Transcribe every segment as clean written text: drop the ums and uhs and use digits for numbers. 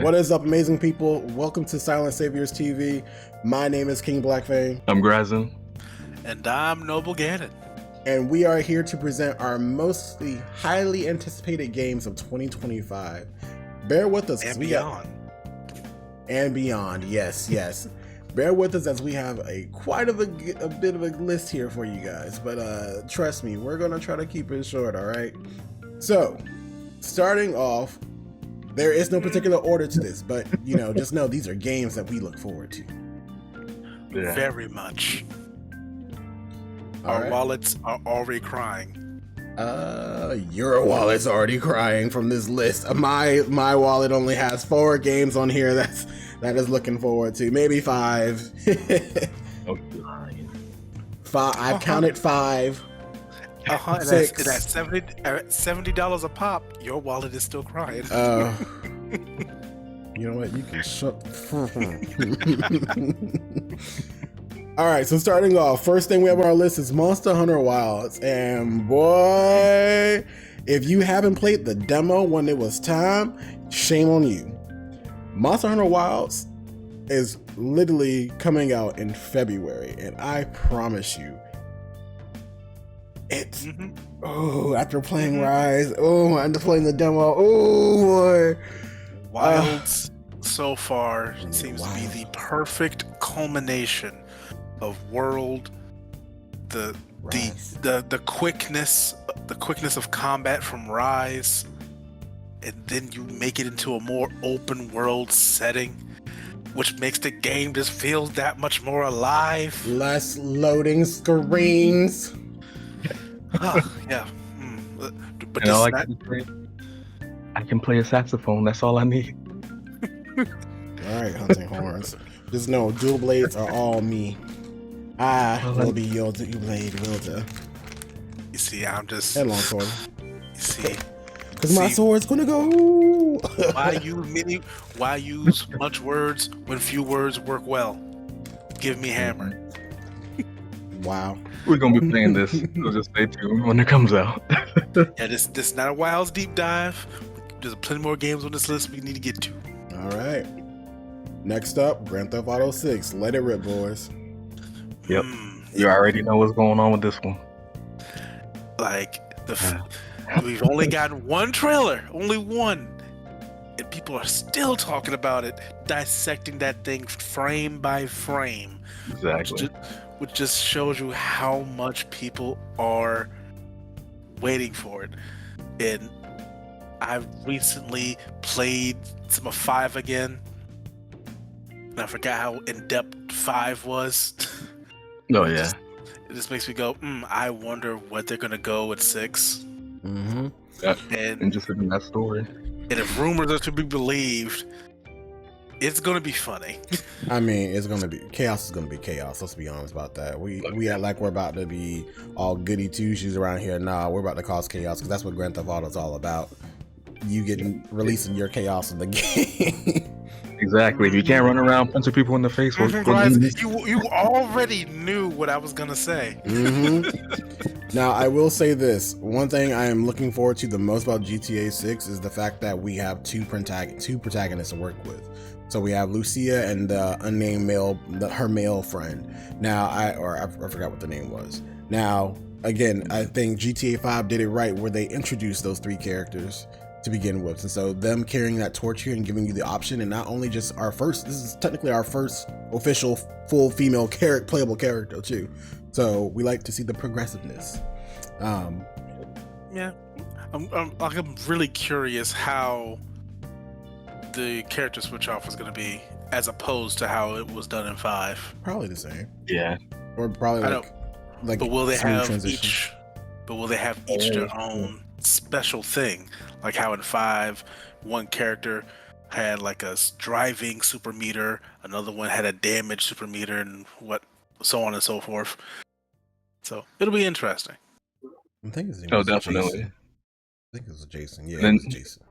What is up, amazing people? Welcome to Silent Saviors TV. My name is King Blackfang. I'm Grazin. And I'm Noble Gannon. And we are here to present our mostly highly anticipated games of 2025. Bear with us. And beyond. And beyond, yes. Bear with us as we have quite a bit of a list here for you guys. But trust me, we're going to try to keep it short, all right? So, starting off, there is no particular order to this, but, just know these are games that we look forward to. Yeah. Very much. Our wallets are already crying. Your wallet's already crying from this list. My wallet only has 4 games on here that is looking forward to. Maybe 5. I've counted 5. And at $70 a pop, your wallet is still crying. You know what? You can shut. All right, so starting off, first thing we have on our list is Monster Hunter Wilds. And boy, if you haven't played the demo when it was time, shame on you. Monster Hunter Wilds is literally coming out in February, and I promise you, it's after playing Rise, after playing the demo, boy. Wilds so far seems to be the perfect culmination of world, the quickness of combat from Rise, and then you make it into a more open world setting, which makes the game just feel that much more alive. Less loading screens. Yeah. But I can play a saxophone. That's all I need. All right, hunting horns. Just know, dual blades are all me. I will be your dual blade wielder. You see, I'm just headlong sword. You see, because my sword's gonna go. Why use much words when few words work well? Give me hammer. Wow. We're gonna be playing this, so just stay tuned when it comes out. Yeah, this is not a Wilds deep dive. There's plenty more games on this list we need to get to. All right. Next up, Grand Theft Auto 6. Let it rip, boys. Yep. You already know what's going on with this one. We've only gotten one trailer, only one, and people are still talking about it, dissecting that thing frame by frame. Exactly. Which just shows you how much people are waiting for it. And I've recently played some of 5 again, and I forgot how in-depth 5 was. Oh, yeah. It just makes me go, I wonder what they're going to go with 6. Mm-hmm. Yeah, and just in that story. And if rumors are to be believed, it's going to be funny. I mean, it's going to be... Chaos is going to be chaos. Let's be honest about that. We act like we're about to be all goody two-shoes around here. Nah, we're about to cause chaos, because that's what Grand Theft Auto is all about. You releasing your chaos in the game. Exactly. If you can't run around punching people in the face, you already knew what I was gonna say. Now, I will say this: one thing I am looking forward to the most about GTA 6 is the fact that we have two protagonists to work with. So we have Lucia and the unnamed her male friend. Now, I forgot what the name was. Now, again, I think GTA 5 did it right where they introduced those 3 characters to begin with, and so them carrying that torch here and giving you the option, and not only just this is technically our first official full female playable character too, so we like to see the progressiveness. Yeah, I'm really curious how the character switch off is going to be as opposed to how it was done in 5. Probably the same. Yeah, or probably like but will they have transition. each their own special thing, like how in 5 one character had like a driving super meter, another one had a damage super meter, and so on and so forth. So it'll be interesting. I think his name was definitely Jason. I think it was Jason. Yeah, then, it was Jason.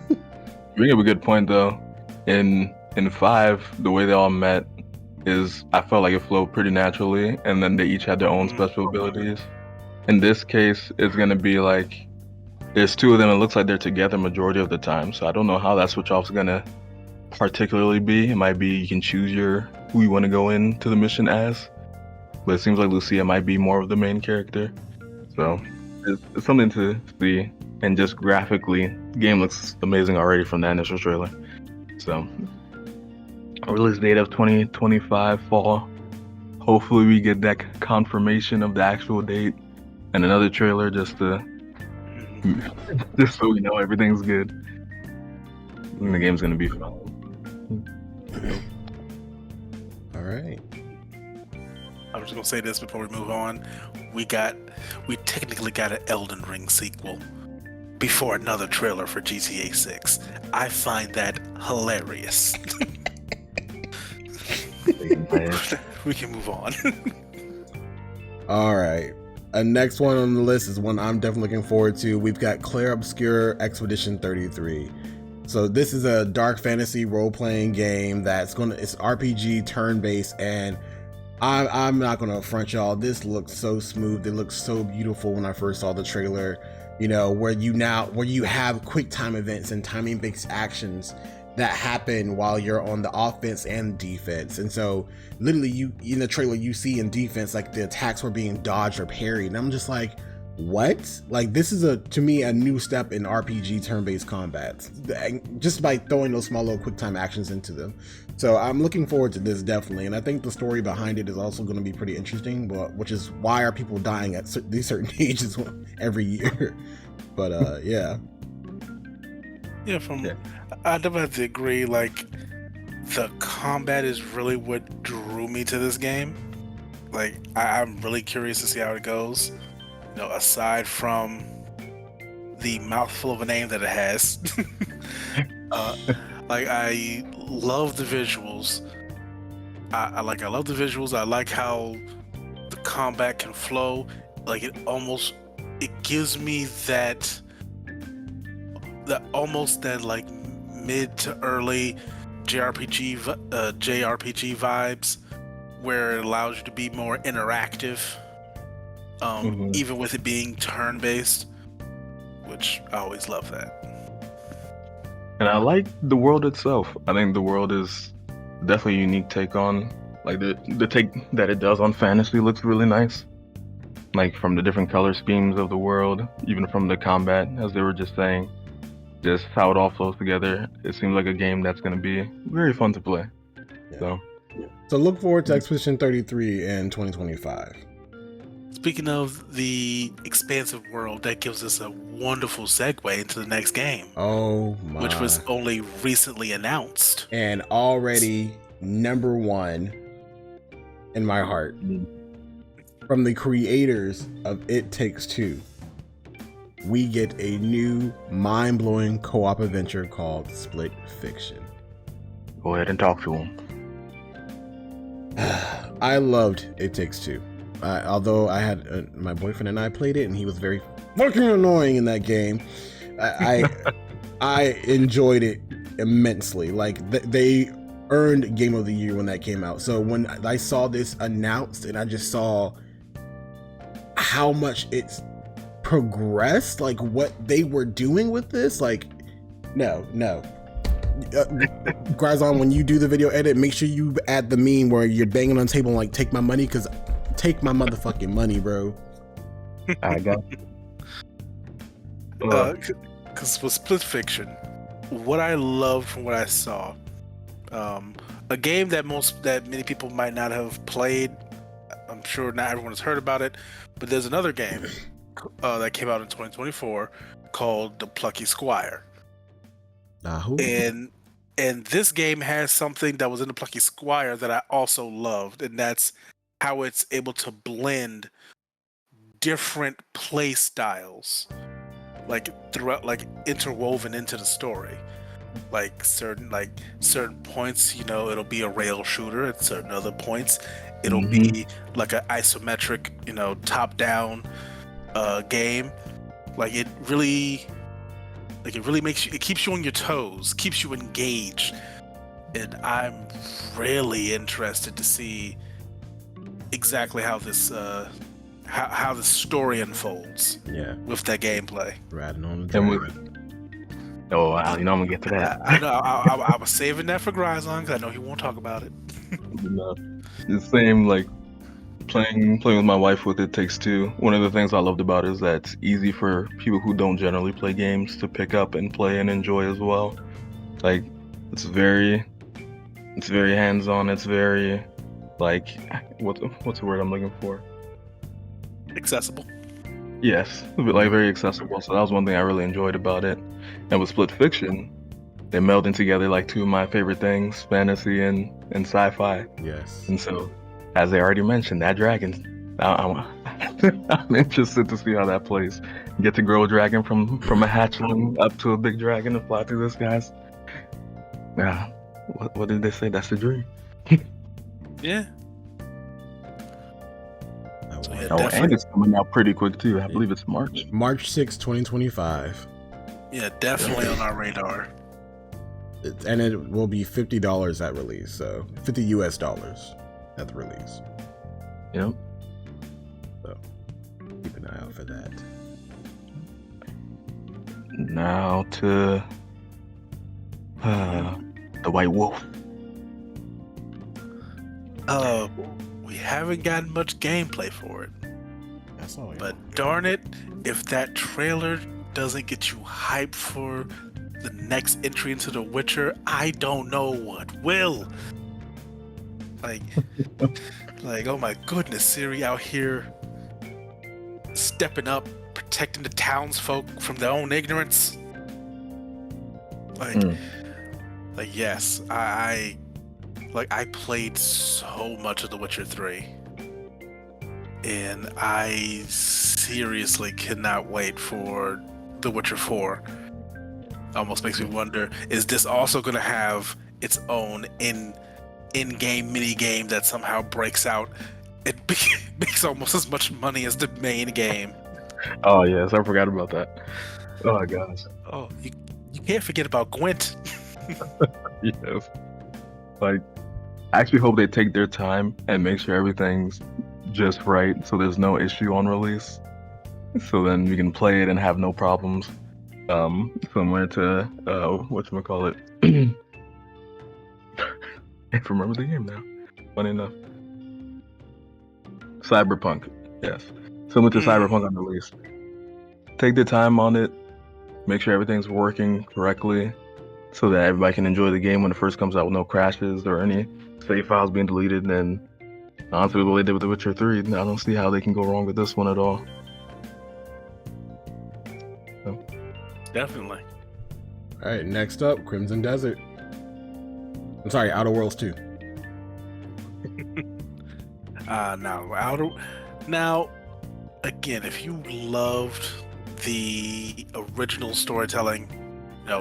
You bring up a good point though. In 5, the way they all met is I felt like it flowed pretty naturally, and then they each had their own special abilities. In this case, it's gonna be like there's 2 of them. It looks like they're together majority of the time, so I don't know how that switch off's gonna particularly be. It might be you can choose who you want to go into the mission as, but it seems like Lucia might be more of the main character. So it's something to see, and just graphically, the game looks amazing already from that initial trailer. So release date of 2025 fall. Hopefully we get that confirmation of the actual date and another trailer just so we know everything's good. And the game's gonna be fun. All right. I'm just gonna say this before we move on. We technically got an Elden Ring sequel before another trailer for GTA 6. I find that hilarious. We can move on. All right. Next one on the list is one I'm definitely looking forward to. We've got Clair Obscur Expedition 33. So this is a dark fantasy role-playing game it's RPG turn-based, and I'm not gonna front y'all. This looks so smooth. It looks so beautiful when I first saw the trailer. Where you have quick time events and timing-based actions that happen while you're on the offense and defense. And so literally you in the trailer you see in defense like the attacks were being dodged or parried, and I'm just like, what? Like, this is to me a new step in RPG turn-based combat, just by throwing those small little quick time actions into them. So I'm looking forward to this, definitely, and I think the story behind it is also going to be pretty interesting, which is why are people dying at these certain ages every year. But yeah. I definitely have to agree, like, the combat is really what drew me to this game. Like, I'm really curious to see how it goes. Aside from the mouthful of a name that it has. I love the visuals. I love the visuals. I like how the combat can flow. Like, it gives me that like mid to early JRPG vibes, where it allows you to be more interactive, even with it being turn-based, which I always love that. And I like the world itself. I think the world is definitely a unique take on, like, the take that it does on fantasy looks really nice. Like, from the different color schemes of the world, even from the combat, as they were just saying, just how it all flows together. It seems like a game that's going to be very fun to play. Yeah. So look forward to Expedition 33 in 2025. Speaking of the expansive world, that gives us a wonderful segue into the next game. Oh my. Which was only recently announced. And already number one in my heart. From the creators of It Takes Two, we get a new mind-blowing co-op adventure called Split Fiction. Go ahead and talk to him. I loved It Takes Two. Although I had my boyfriend and I played it, and he was very fucking annoying in that game. I enjoyed it immensely. Like, they earned Game of the Year when that came out. So when I saw this announced, and I just saw how much it's progressed, like what they were doing with this, like, no. Grazon, when you do the video edit, make sure you add the meme where you're banging on the table and like, take my money, because take my motherfucking money, bro. I got because with Split Fiction, what I loved from what I saw, a game that many people might not have played. I'm sure not everyone has heard about it, but there's another game that came out in 2024 called The Plucky Squire. And this game has something that was in The Plucky Squire that I also loved, and that's how it's able to blend different play styles, like throughout, like interwoven into the story. Like certain points, it'll be a rail shooter. At certain other points, it'll be like an isometric, top-down game. It really makes you. It keeps you on your toes, keeps you engaged, and I'm really interested to see exactly how this the story unfolds. Yeah, with that gameplay. Riding on the Oh, wow, you know I'm gonna get to that. I know. I was saving that for Gryzon because I know he won't talk about it. No. The same, like playing with my wife with It Takes Two. One of the things I loved about it is that it's easy for people who don't generally play games to pick up and play and enjoy as well. Like it's very hands-on. It's very like what's the word I'm looking for? Accessible. Yes, like very accessible. So that was one thing I really enjoyed about it. And with Split Fiction, they're melding together like two of my favorite things, fantasy and sci-fi. Yes. And so, as they already mentioned, that dragon, I'm interested to see how that plays. Get to grow a dragon from a hatchling up to a big dragon and fly through the skies. Yeah, what did they say? That's the dream. Yeah. So, yeah, Oh, and definitely. it's coming out pretty quick too. I believe it's March. March 6, 2025. Yeah, definitely on our radar. And it will be $50 at release, so $50 US at the release. Yep. So keep an eye out for that. Now to the White Wolf. We haven't gotten much gameplay for it, That's all. but darn it, if that trailer doesn't get you hyped for the next entry into The Witcher, I don't know what will. Like, oh my goodness, Ciri out here stepping up, protecting the townsfolk from their own ignorance. Like yes, I played so much of The Witcher 3, and I seriously cannot wait for The Witcher 4. Almost makes me wonder, is this also going to have its own in-game mini-game that somehow breaks out? It makes almost as much money as the main game. Oh yes, I forgot about that. Oh my gosh. Oh, you can't forget about Gwent. Yes. Like, I actually hope they take their time and make sure everything's just right, so there's no issue on release. So then we can play it and have no problems. Similar to whatchamacallit. I can't remember the game now. Funny enough. Cyberpunk, yes. Similar to Cyberpunk on release. Take the time on it, make sure everything's working correctly, so that everybody can enjoy the game when it first comes out with no crashes or any save files being deleted. And honestly, the way they did with The Witcher 3, I don't see how they can go wrong with this one at all. So. Definitely. All right, next up, Crimson Desert. I'm sorry, Outer Worlds 2. Now, again, if you loved the original storytelling,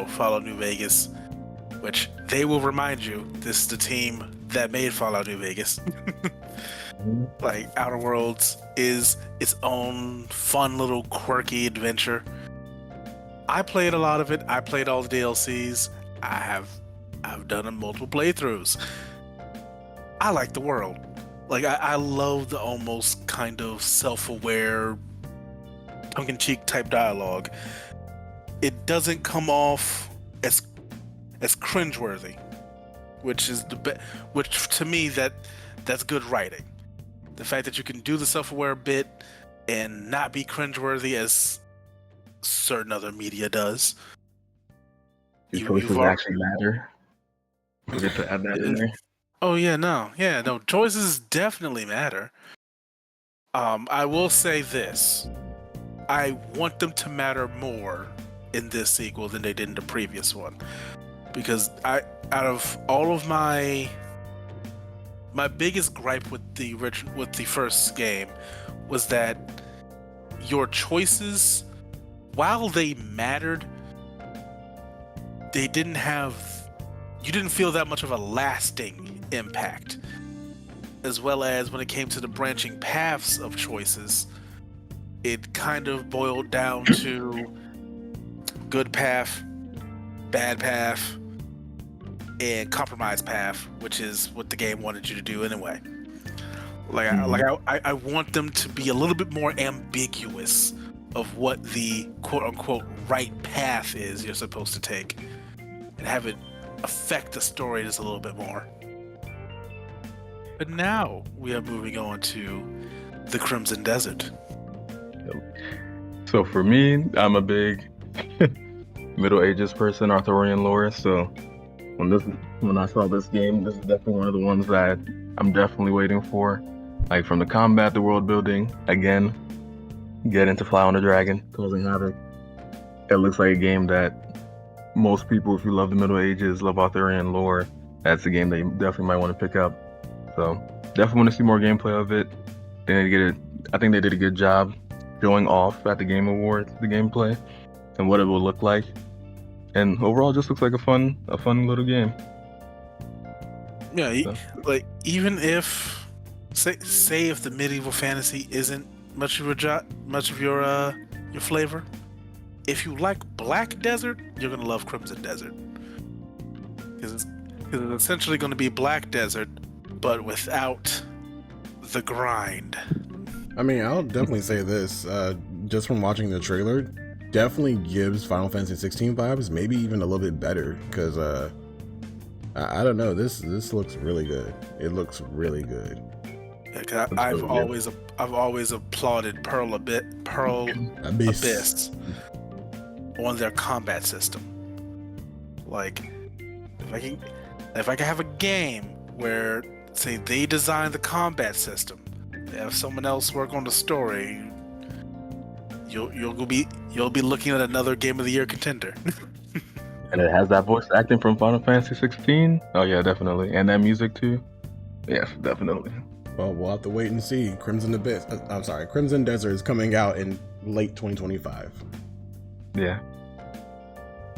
Fallout New Vegas, which they will remind you, this is the team that made Fallout New Vegas. Like, Outer Worlds is its own fun little quirky adventure. I played a lot of it. I played all the DLCs. I've done multiple playthroughs. I like the world. Like, I love the almost kind of self-aware, tongue-in-cheek type dialogue. It doesn't come off as cringeworthy, which is which to me that's good writing. The fact that you can do the self-aware bit and not be cringeworthy as certain other media does. Your choices actually matter. Forget to add that in there. Oh yeah, no, choices definitely matter. I will say this: I want them to matter more in this sequel than they did in the previous one, because out of all of my biggest gripe with the first game was that your choices, while they mattered, you didn't feel that much of a lasting impact. As well as when it came to the branching paths of choices, it kind of boiled down to good path, bad path, and compromise path, which is what the game wanted you to do anyway. I want them to be a little bit more ambiguous of what the quote unquote right path is you're supposed to take, and have it affect the story just a little bit more. But now we are moving on to the Crimson Desert. So for me, I'm a big Middle Ages person, Arthurian lore. So when I saw this game, this is definitely one of the ones that I'm definitely waiting for. Like from the combat, the world building, again, get into Fly on the Dragon, causing havoc. It looks like a game that most people, if you love the Middle Ages, love Arthurian lore, that's a game that you definitely might want to pick up. So definitely want to see more gameplay of it. I think they did a good job showing off at the Game Awards the gameplay and what it will look like. And overall, it just looks like a fun little game. Yeah, So. like even if say if the medieval fantasy isn't much of your flavor, if you like Black Desert, you're gonna love Crimson Desert, because it's essentially going to be Black Desert, but without the grind. I mean, I'll definitely say this, just from watching the trailer, definitely gives Final Fantasy 16 vibes, maybe even a little bit better, because I don't know, this looks really good. It looks really good. Yeah, 'cause I've always applauded Pearl Abyss on their combat system. Like, if I can have a game where, say, they design the combat system, they have someone else work on the story, you'll be looking at another Game of the Year contender. And it has that voice acting from Final Fantasy 16. Oh yeah, definitely, and that music too. Yes, definitely. Well, we'll have to wait and see. Crimson Desert is coming out in late 2025. Yeah.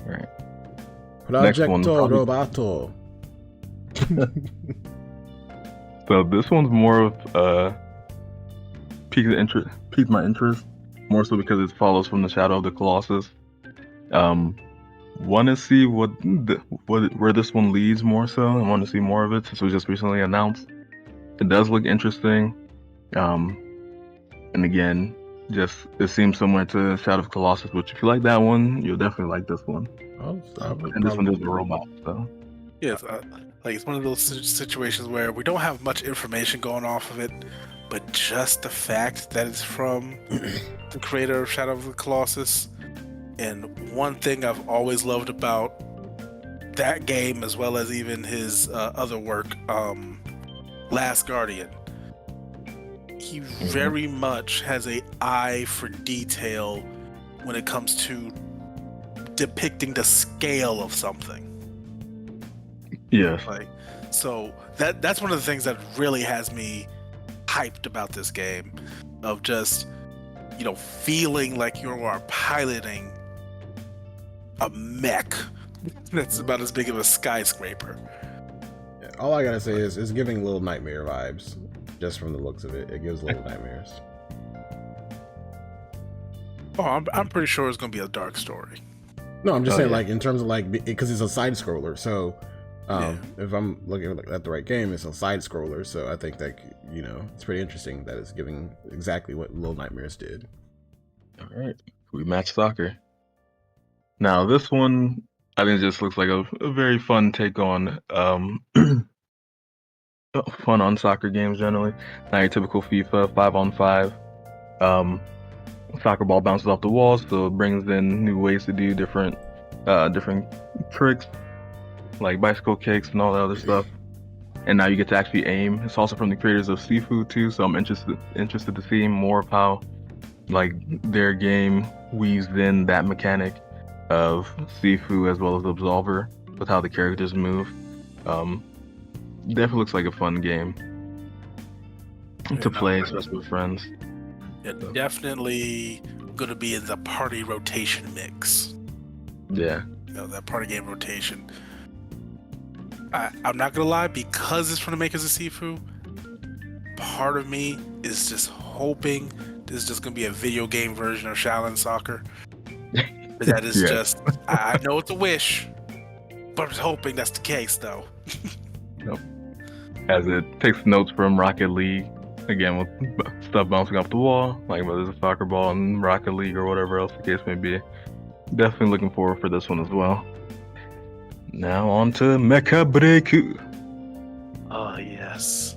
All right. Projecto Robato. So this one's more of piqued my interest, more so because it follows from the Shadow of the Colossus. Want to see where this one leads more so. I want to see more of it since it was just recently announced. It does look interesting, and again, it seems similar to Shadow of the Colossus, which if you like that one, you'll definitely like this one. And this one is a robot, so. Yeah, it's one of those situations where we don't have much information going off of it, but just the fact that it's from the creator of Shadow of the Colossus. And one thing I've always loved about that game, as well as even his other work, Last Guardian, he very much has an eye for detail when it comes to depicting the scale of something. Yes. So that's one of the things that really has me hyped about this game, of just, feeling like you are piloting a mech that's about as big of a skyscraper. All I gotta say is it's giving Little Nightmare vibes, just from the looks of it. It gives Little Nightmares. Oh, I'm pretty sure it's gonna be a dark story. No, I'm just saying, like, in terms of, because it's a side scroller, so if I'm looking at the right game, it's a side scroller, so I think that, it's pretty interesting that it's giving exactly what Little Nightmares did. All right, we match soccer. Now this one, I think it just looks like a very fun take on fun on soccer games generally. Not your typical FIFA 5-on-5. Soccer ball bounces off the walls, so it brings in new ways to do different tricks, like bicycle kicks and all that other stuff. And now you get to actually aim. It's also from the creators of Sifu too, so I'm interested to see more of how, like, their game weaves in that mechanic of Sifu as well as Absolver with how the characters move. Definitely looks like a fun game to play, especially with friends. Yeah, definitely gonna be in the party rotation mix. Yeah. That party game rotation. I'm not gonna lie, because it's from the makers of Sifu, part of me is just hoping this is just gonna be a video game version of Shaolin Soccer. That is just, I know it's a wish, but I'm just hoping that's the case, though. Yep. As it takes notes from Rocket League, again with stuff bouncing off the wall, like whether it's a soccer ball in Rocket League or whatever else the case may be. Definitely looking forward for this one as well. Now on to Mecha Breaku. Oh yes.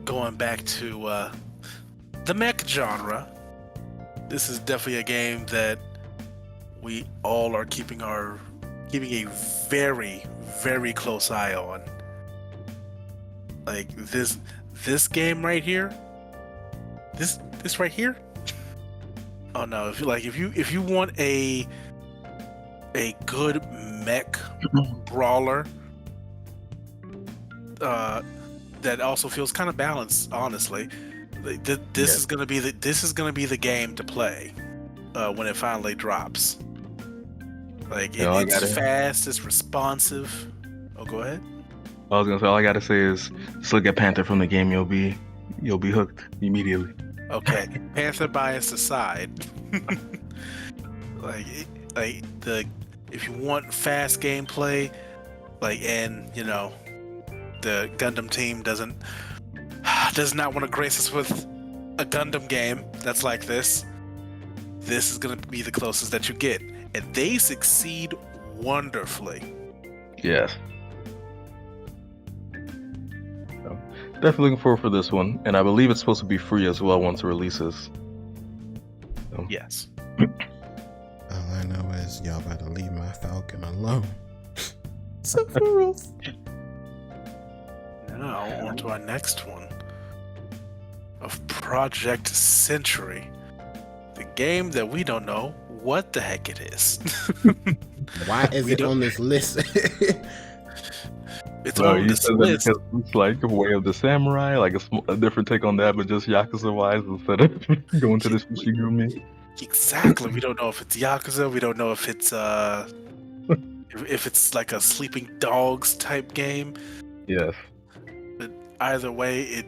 Going back to the mech genre, this is definitely a game that we all are keeping a very, very close eye on. Like this game right here, this right here. Oh no! If you want a good mech brawler, that also feels kind of balanced, honestly. This is gonna be the game to play when it finally drops. Like it's fast, it's responsive. Oh, go ahead. I was gonna say all I gotta say is just look at Panther from the game. You'll be hooked immediately. Okay, Panther bias aside, if you want fast gameplay, and the Gundam team does not want to grace us with a Gundam game that's like this. This is gonna be the closest that you get, and they succeed wonderfully. Yes. So, definitely looking forward for this one, and I believe it's supposed to be free as well once it releases. So. Yes. All I know is y'all better leave my Falcon alone. Sephiroth. Now on to our next one of Project Century, the game that we don't know what the heck it is. Why is it on this list? It's on this list. It's like Way of the Samurai, like a different take on that, but just Yakuza wise instead of going to this Shigumi. Exactly. We don't know if it's Yakuza. We don't know if it's if it's like a Sleeping Dogs type game. Yes. But either way, it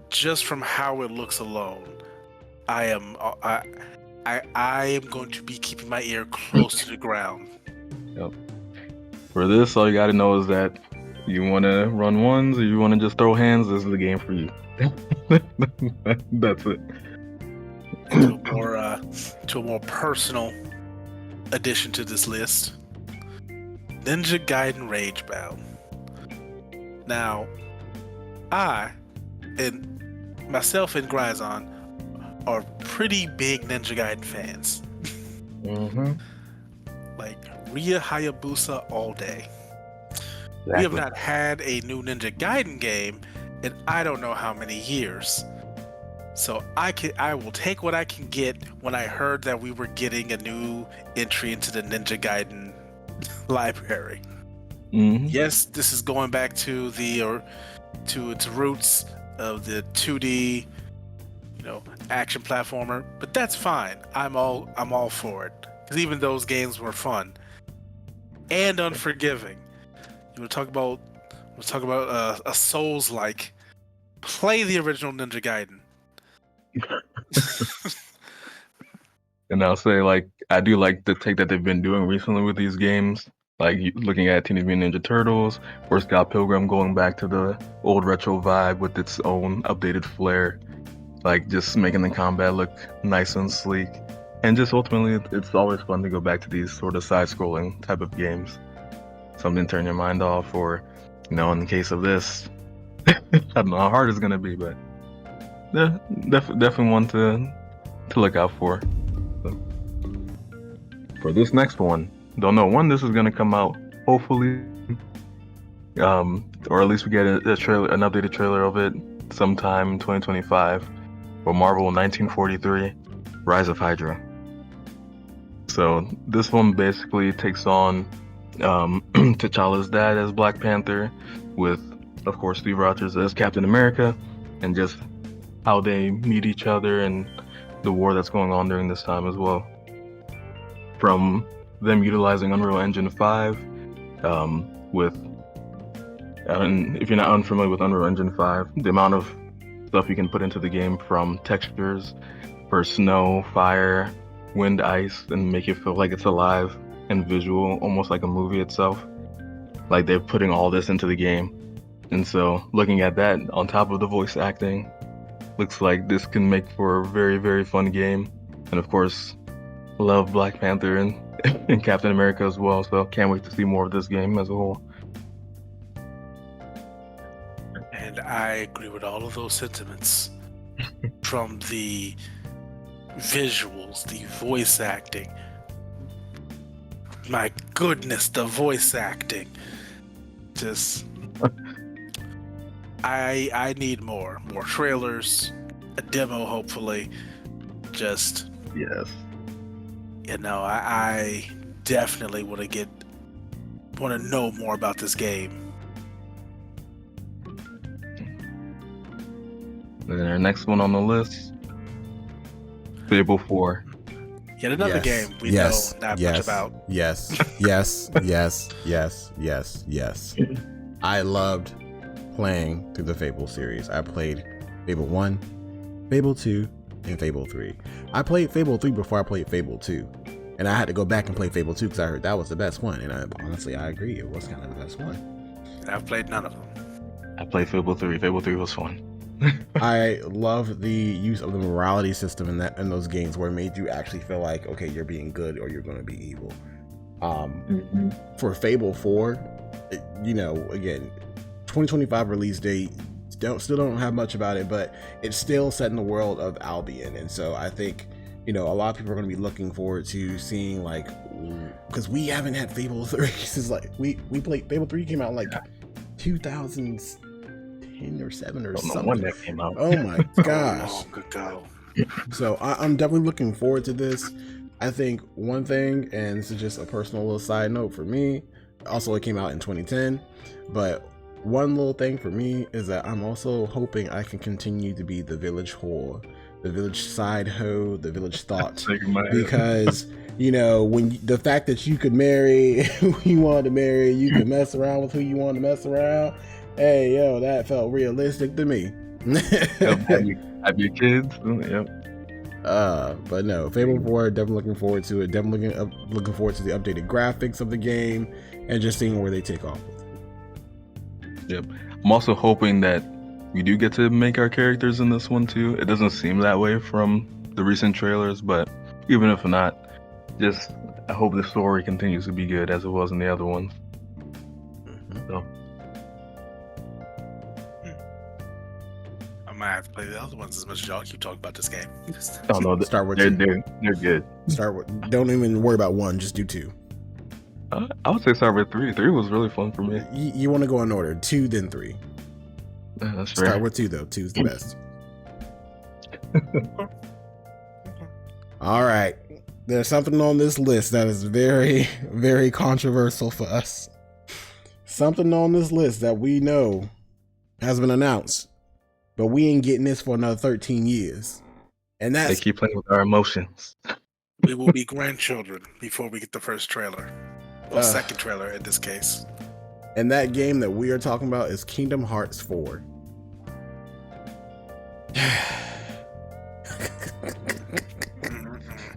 just from how it looks alone, I am going to be keeping my ear close to the ground. Yep. For this, all you gotta know is that you want to run ones or you want to just throw hands. This is the game for you. That's it. To a more personal addition to this list, Ninja Gaiden Ragebound. Now, I and myself and Gryzon are pretty big Ninja Gaiden fans. Mm-hmm. Like Ria Hayabusa all day. Exactly. We have not had a new Ninja Gaiden game in I don't know how many years. So I will take what I can get when I heard that we were getting a new entry into the Ninja Gaiden library. Mm-hmm. Yes, this is going back to to its roots of the 2D, action platformer, but that's fine. I'm all for it, because even those games were fun and unforgiving. You want to talk about a Souls-like? Play the original Ninja Gaiden. And I'll say, I do like the take that they've been doing recently with these games. Like looking at Teenage Mutant Ninja Turtles or Scott Pilgrim, going back to the old retro vibe with its own updated flair. Like just making the combat look nice and sleek. And just ultimately, it's always fun to go back to these sort of side-scrolling type of games. Something to turn your mind off, or, in the case of this, I don't know how hard it's going to be, but definitely one to look out for. So, for this next one, don't know when this is going to come out. Hopefully, or at least we get a trailer, an updated trailer of it sometime in 2025. For Marvel 1943, Rise of Hydra. So this one basically takes on T'Challa's dad as Black Panther, with, of course, Steve Rogers as Captain America, and just how they meet each other and the war that's going on during this time as well. From them utilizing Unreal Engine 5, and if you're not unfamiliar with Unreal Engine 5, the amount of stuff you can put into the game, from textures for snow, fire, wind, ice, and make it feel like it's alive and visual, almost like a movie itself. Like they're putting all this into the game. And so looking at that on top of the voice acting, looks like this can make for a very, very fun game. And of course, love Black Panther and, and Captain America as well. So can't wait to see more of this game as a whole. And I agree with all of those sentiments. From the visuals, the voice acting. My goodness, the voice acting. Just I need more trailers, a demo hopefully. Just Yes. I definitely want to know more about this game. And our next one on the list, Fable 4. Yet another game we know not much about. Yes. I loved playing through the Fable series. I played Fable 1, Fable 2, and Fable 3. I played Fable 3 before I played Fable 2. And I had to go back and play Fable 2 because I heard that was the best one. And honestly, I agree. It was kind of the best one. I've played none of them. I played Fable 3. Fable 3 was fun. I love the use of the morality system in those games where it made you actually feel like, okay, you're being good or you're going to be evil. For Fable 4, again, 2025 release date, still don't have much about it, but it's still set in the world of Albion. And so I think, a lot of people are going to be looking forward to seeing, like, because we haven't had Fable 3 since, like, we played Fable 3 came out in like 2010 or 7 or something. When that came out. Oh my gosh. So I'm definitely looking forward to this. I think one thing, and this is just a personal little side note for me, also it came out in 2010, but one little thing for me is that I'm also hoping I can continue to be the village whore, the village side hoe, the village thought, because when the fact that you could marry who you wanted to marry, you could mess around with who you wanted to mess around, hey that felt realistic to me. Have your kids. Yep. But no, Fable 4, definitely looking forward to it. Definitely looking forward to the updated graphics of the game and just seeing where they take off with it. Yep. I'm also hoping that we do get to make our characters in this one too. It doesn't seem that way from the recent trailers, but even if not, I hope the story continues to be good as it was in the other ones. So. I might have to play the other ones as much as y'all keep talking about this game. Oh no, start with they're 2. They're good. Don't even worry about 1, just do 2. I would say start with 3. 3 was really fun for me. You want to go in order, 2 then 3. That's Start right. with 2 though. 2 is the best. All right. There's something on this list that is very, very controversial for us. Something on this list that we know has been announced, but we ain't getting this for another 13 years. And They that's keep playing with our emotions. We will be grandchildren before we get the first trailer. Well, second trailer in this case. and that game that we are talking about is Kingdom Hearts 4.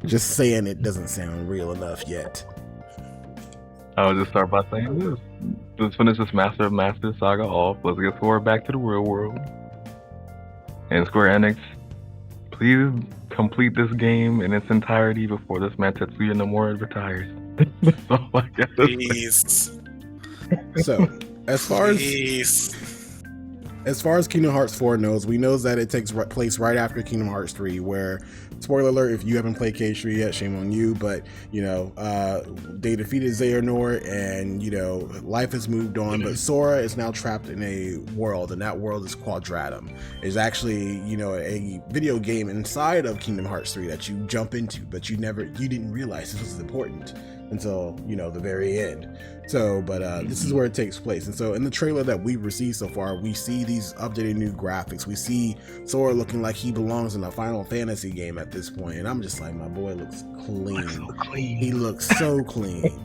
Just saying it doesn't sound real enough yet. I'll just start by saying this. Let's finish this Master of Masters saga off. Let's get forward back to the real world. And Square Enix, please complete this game in its entirety before this man Tetsuya Nomura retires. That's all I got to say. Please. So, as far as Kingdom Hearts 4 knows, we know that it takes place right after Kingdom Hearts 3, where, spoiler alert, if you haven't played K3 yet, shame on you, but, they defeated Xehanort and, life has moved on, but Sora is now trapped in a world, and that world is Quadratum. It's actually, a video game inside of Kingdom Hearts 3 that you jump into, but you didn't realize this was important until, the very end. So, but this is where it takes place. And so in the trailer that we've received so far, we see these updated new graphics. We see Sora looking like he belongs in a Final Fantasy game at this point. And I'm just like, my boy looks clean. He looks so clean.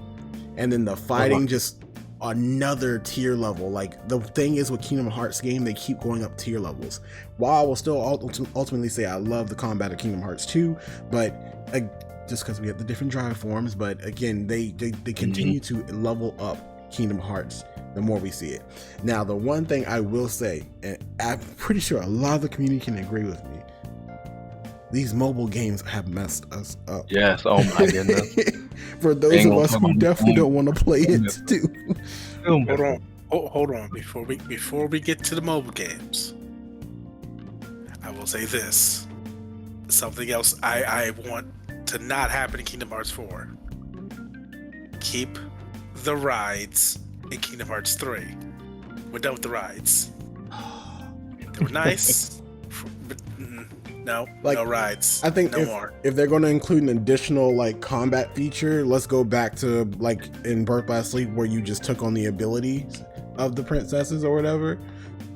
And then the fighting, just another tier level. Like, the thing is with Kingdom Hearts game, they keep going up tier levels. While I will still ultimately say I love the combat of Kingdom Hearts 2, but just because we have the different drive forms, but again, they continue to level up Kingdom Hearts, the more we see it. Now, the one thing I will say, and I'm pretty sure a lot of the community can agree with me, these mobile games have messed us up. Yes. Oh my goodness. For those of us who definitely don't want to play it too. Hold on. Before we get to the mobile games, I will say this. Something else I want to not happen in Kingdom Hearts 4. Keep the rides in Kingdom Hearts 3. We're done with the rides. They were nice, but no rides. I think if they're going to include an additional like combat feature, let's go back to like in Birth by Sleep where you just took on the abilities of the princesses or whatever,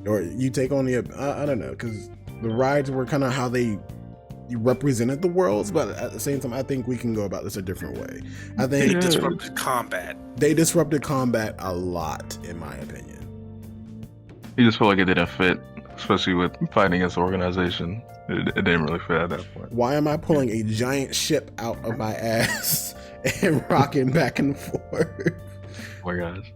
or you take on the I don't know, because the rides were kind of how you represented the worlds, but at the same time, I think we can go about this a different way. I think they disrupted combat. They disrupted combat a lot, in my opinion. You just feel like it didn't fit, especially with fighting against the organization. It didn't really fit at that point. Why am I pulling a giant ship out of my ass and rocking back and forth? Oh my gosh.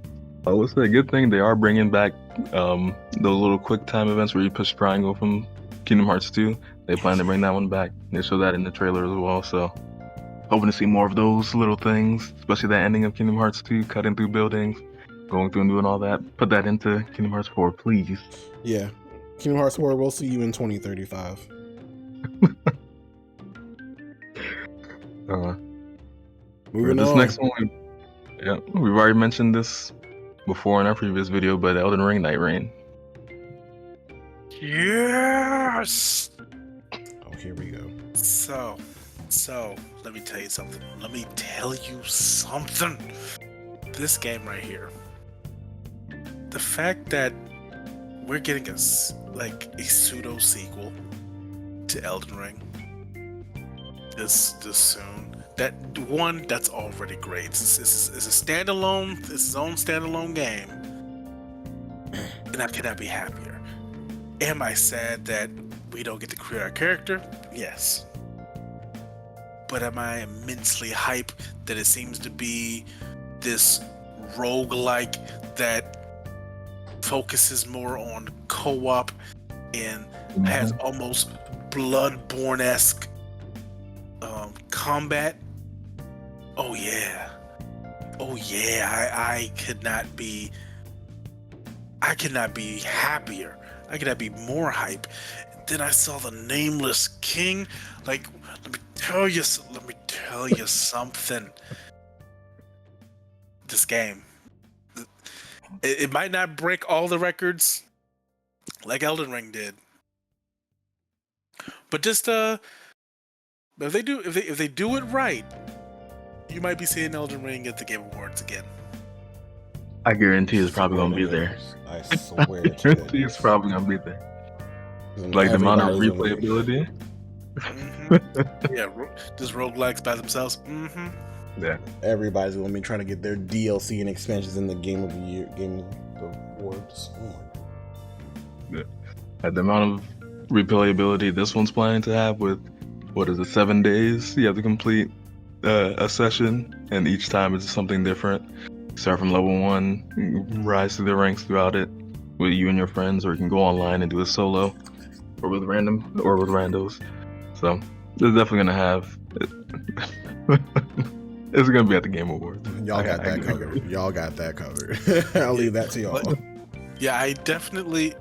I would say a good thing they are bringing back those little quick time events where you push triangle from Kingdom Hearts 2. They plan to bring that one back. They show that in the trailer as well, so hoping to see more of those little things, especially that ending of Kingdom Hearts 2, cutting through buildings, going through and doing all that. Put that into Kingdom Hearts 4, please. Yeah. Kingdom Hearts 4, we'll see you in 2035. Moving this on. Next one, we've already mentioned this before in our previous video, but Elden Ring Night Rain. Yes. Oh, here we go. So let me tell you something. This game right here, the fact that we're getting a pseudo sequel to Elden Ring this soon. That's already great. It's a standalone. It's its own standalone game, and I cannot be happier. Am I sad that we don't get to create our character? Yes. But am I immensely hyped that it seems to be this roguelike that focuses more on co-op and has almost Bloodborne-esque combat? Oh yeah. I could not be happier. I could not be more hype. Then I saw the Nameless King. Like, let me tell you something. This game, it might not break all the records like Elden Ring did, but just if they do it right, you might be seeing Elden Ring at the Game Awards again. I guarantee it's probably gonna be there. I swear it's probably gonna be there. Like the amount of replayability. Yeah, just roguelikes by themselves. Yeah. Everybody's gonna be trying to get their DLC and expansions in the Game of the Year, Game of the Awards. Yeah. At the amount of replayability this one's planning to have with 7 days you have to complete a session, and each time it's something different. Start from level 1, rise through the ranks throughout it with you and your friends, or you can go online and do a solo or with randos. So it's definitely gonna have it's gonna be at the Game Awards. Y'all got that covered. I'll leave that to y'all. Yeah, I definitely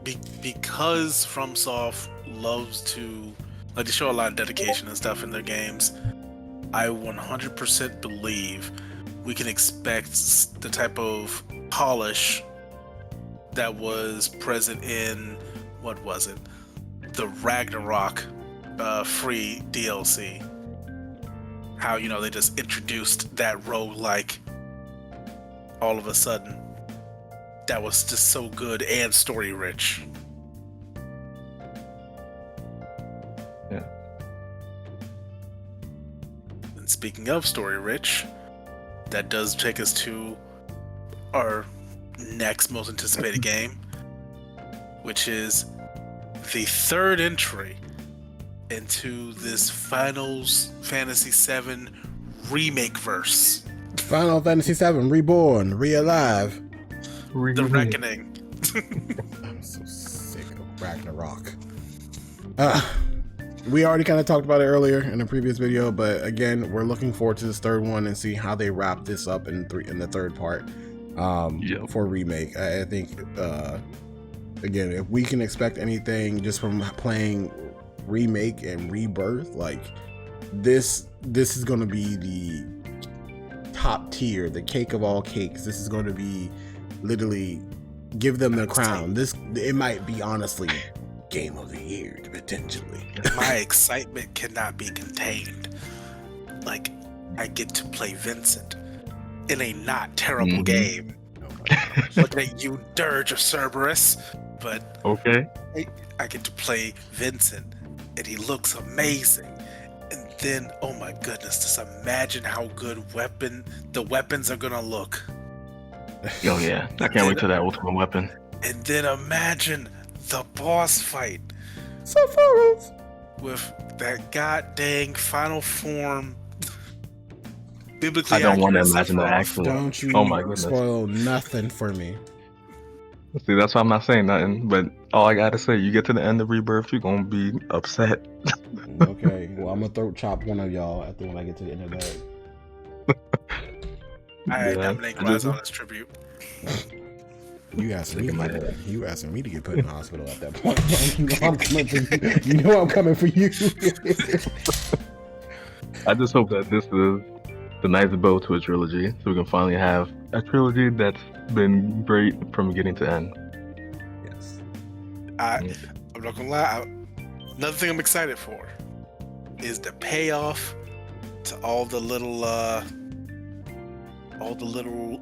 because FromSoft loves to show a lot of dedication and stuff in their games. I 100% believe we can expect the type of polish that was present in, what was it? The Ragnarok free DLC. How, they just introduced that roguelike all of a sudden. That was just so good and story rich. Yeah. And speaking of story rich, that does take us to our next most anticipated game, which is the third entry into this Final Fantasy VII remake verse. Final Fantasy VII Reborn, Re-Alive. The Reckoning. I'm so sick of Ragnarok. We already kind of talked about it earlier in a previous video, but again, we're looking forward to this third one and see how they wrap this up in the third part for remake. I think again, if we can expect anything just from playing remake and rebirth, like this is going to be the top tier, the cake of all cakes. This is going to be literally give them the crown. It might be honestly game of the year potentially. My excitement cannot be contained. Like, I get to play Vincent in a not terrible game. Looking at you, Dirge of Cerberus, but okay, I get to play Vincent, and he looks amazing. And then, oh my goodness, just imagine how good the weapons are gonna look. Oh yeah, I can't wait till that ultimate weapon. And then imagine the boss fight. Sephiroth With that goddamn final form. Biblically I don't want to accurate imagine the Sephiroth. actual. Don't you Oh my goodness. spoil nothing for me. See, that's why I'm not saying nothing. But all I gotta say, you get to the end of Rebirth, you're gonna be upset. Okay, well, I'm gonna throat chop one of y'all after when I get to the end of that. I nominate Grazon as tribute. You asking me to get put in the hospital at that point. You know I'm coming for you. I just hope that this is the nice bow to a trilogy, so we can finally have a trilogy that's been great from beginning to end. Yes. I'm not gonna lie. Another thing I'm excited for is the payoff to all the little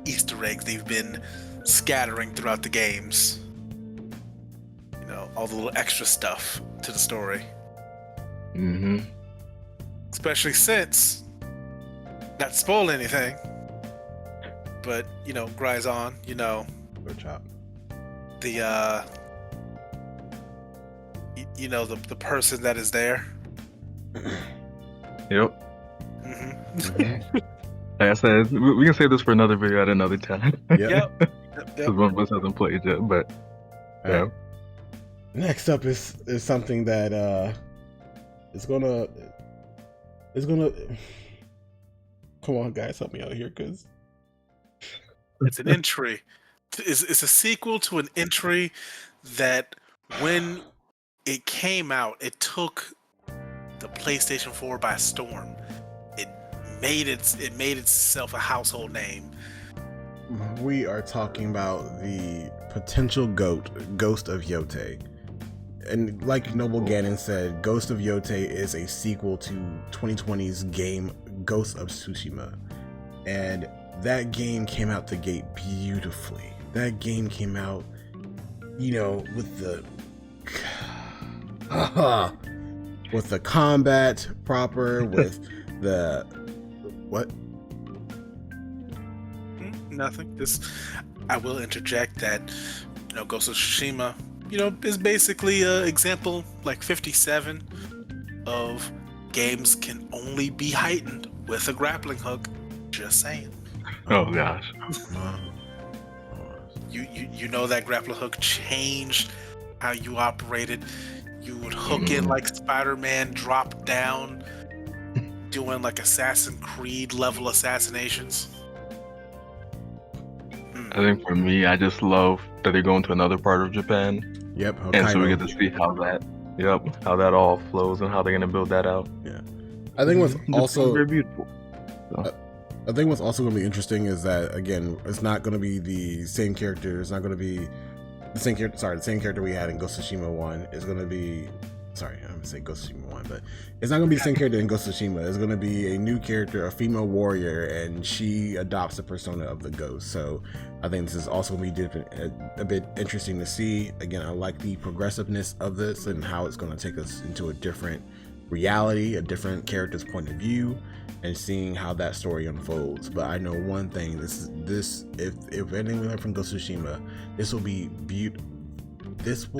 Easter eggs they've been scattering throughout the games. You know, all the little extra stuff to the story. Mm-hmm. Especially since, not to spoil anything, but you know, Gryzon, you know, Throat chop. the you know, the person that is there. Yep. Mm-hmm. Like I said, we can save this for another video at another time. Yep. Because one of us hasn't played yet, but All right. Next up is something that is gonna come on guys, help me out here, because It's an entry. It's a sequel to an entry that when it came out, it took the PlayStation 4 by storm. It made itself a household name. we are talking about the potential Ghost of Yotei. And like Noble Ganon said, Ghost of Yotei is a sequel to 2020's game Ghost of Tsushima. And that game came out the gate beautifully. That game came out, you know, with the combat proper, with the what? Nothing. I will interject that, you know, Ghost of Tsushima, you know, is basically an example like 57 of games can only be heightened with a grappling hook. Just saying. oh gosh. You know that grappling hook changed how you operated. You would hook in like Spider-Man, drop down, doing like Assassin's Creed level assassinations. I think for me, I just love that they're going to another part of Japan, Yep. and so we Hokkaido. get to see how that all flows and how they're gonna build that out. I think what's Just also very beautiful. I think what's also going to be interesting is that, again, it's not going to be the same character. It's not going to be the same character. Sorry, the same character we had in Ghost of Tsushima 1 is going to be. Sorry, I'm going to say Ghost of Tsushima 1, but it's not going to be the same character in Ghost of Tsushima. It's going to be a new character, a female warrior, and she adopts the persona of the ghost. So I think this is also going to be a bit interesting to see. Again, I like the progressiveness of this and how it's going to take us into a different reality, a different character's point of view, and seeing how that story unfolds. But I know one thing: if anything we learn from Ghost of Tsushima, this will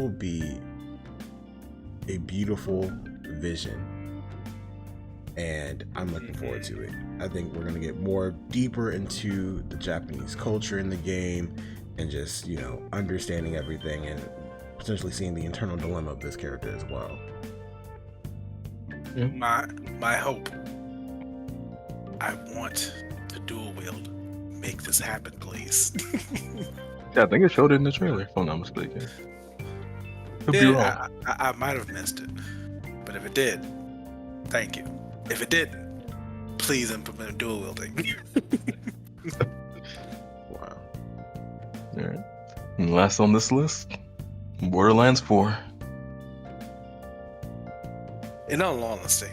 be a beautiful vision, and I'm looking forward to it. I think we're gonna get more deeper into the Japanese culture in the game, and just, you know, understanding everything and potentially seeing the internal dilemma of this character as well. My hope. I want to dual wield. Make this happen, please. Yeah, I think it showed it in the trailer, if I'm not mistaken. Could be wrong. I might have missed it, but if it did, thank you. If it didn't, please implement dual wielding. Wow. All right. And last on this list, Borderlands 4. In all honesty,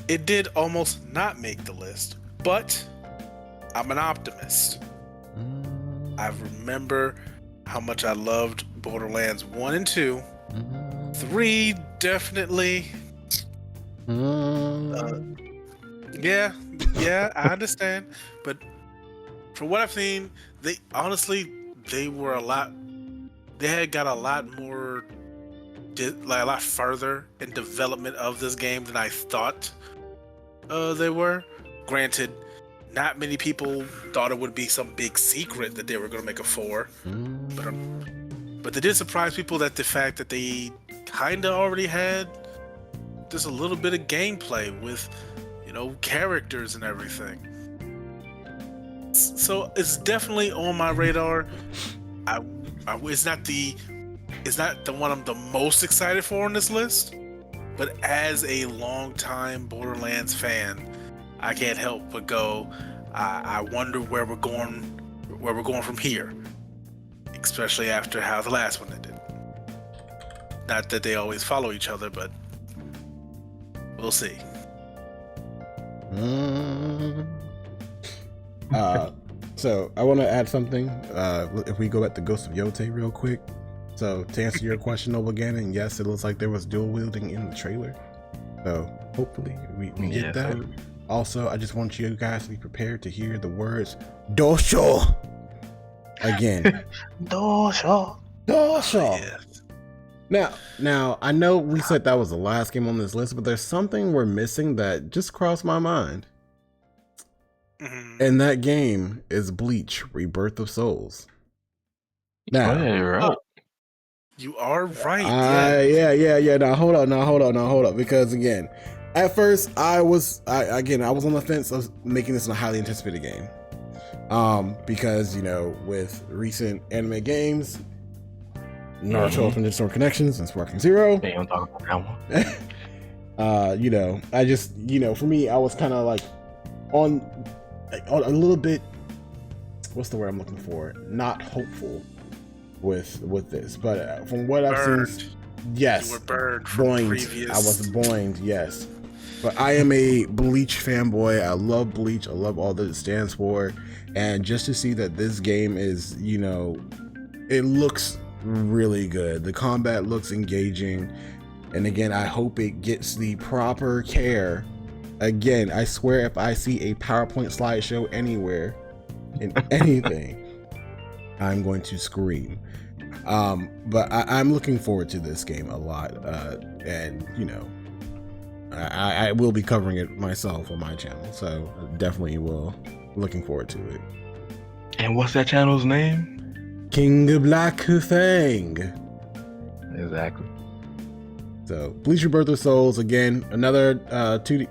it did almost not make the list, but I'm an optimist. I remember how much I loved Borderlands 1 and 2. 3 definitely. Yeah, I understand. But from what I've seen, they were they had got a lot more, like a lot further in development of this game than I thought they were. Granted, not many people thought it would be some big secret that they were going to make a 4. But they did surprise people that the fact that they kind of already had just a little bit of gameplay with, you know, characters and everything. So it's definitely on my radar. It's not the one I'm the most excited for on this list, but as a longtime Borderlands fan, I can't help but go. I wonder where we're going from here, especially after how the last one ended. Not that they always follow each other, but we'll see. So I want to add something. If we go back to Ghost of Yotei real quick. So to answer your question, Noble Ganon, yes, it looks like there was dual wielding in the trailer. So hopefully we get that. Also, I just want you guys to be prepared to hear the words Dosho again. Dosho. Yes. Now I know we said that was the last game on this list, but there's something we're missing that just crossed my mind. And that game is Bleach: Rebirth of Souls. Now, yeah, you're right. You are right. Yeah. Now hold on. Because again, at first I was on the fence of making this a highly anticipated game. Because, you know, with recent anime games, Naruto Ultimate Storm Connections and Sparking Zero. Hey, I'm talking about that one. You know, I just, you know, for me, I was kind of like on a little bit, what's the word I'm looking for? Not hopeful with this, but from what I've seen, yes, you were burned I was boinged, yes. But I am a Bleach fanboy. I love Bleach. I love all that it stands for, and just to see that this game is, you know, it looks really good. The combat looks engaging, and again, I hope it gets the proper care. Again, I swear if I see a PowerPoint slideshow anywhere in anything, I'm going to scream. But I'm looking forward to this game a lot. And, you know, I will be covering it myself on my channel. So definitely will. Looking forward to it. And what's that channel's name? King of Black Fang. Exactly. So Bleach: Rebirth of Souls, again, another 2D.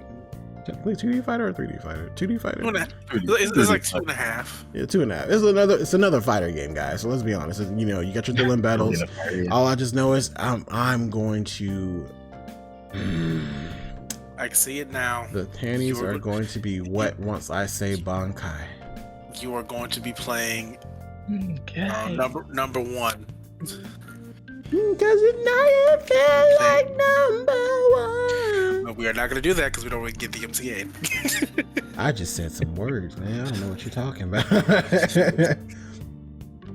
2D fighter or 3D fighter? 2D fighter. It's like 2.5. Yeah, 2.5. It's another fighter game, guys. So let's be honest. You know, you got your Dylan battles. All I just know is I'm going to. I can see it now. The panties are going to be wet once I say Bankai. You are going to be playing number 1. Because you know you feel like number 1. But we are not going to do that because we don't really get the MCA. I just said some words, man. I don't know what you're talking about.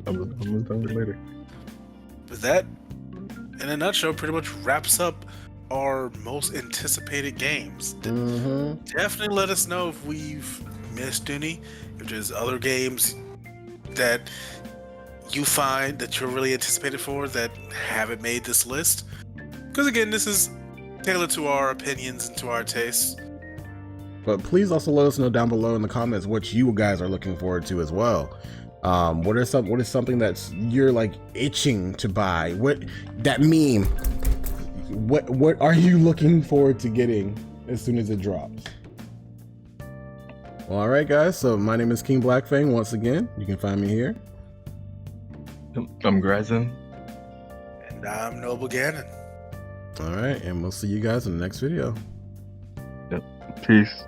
I'm gonna tell you later. But that, in a nutshell, pretty much wraps up our most anticipated games. Definitely let us know if we've missed any, if there's other games that you find that you're really anticipated for that haven't made this list. Because again, this is tailored to our opinions and to our tastes. But please also let us know down below in the comments what you guys are looking forward to as well. What is something that's you're like itching to buy? What that meme? What are you looking forward to getting as soon as it drops? Well, all right, guys. So my name is King Blackfang. Once again, you can find me here. I'm Grazin. And I'm Noble Gannon. All right, and we'll see you guys in the next video. Yep. Peace.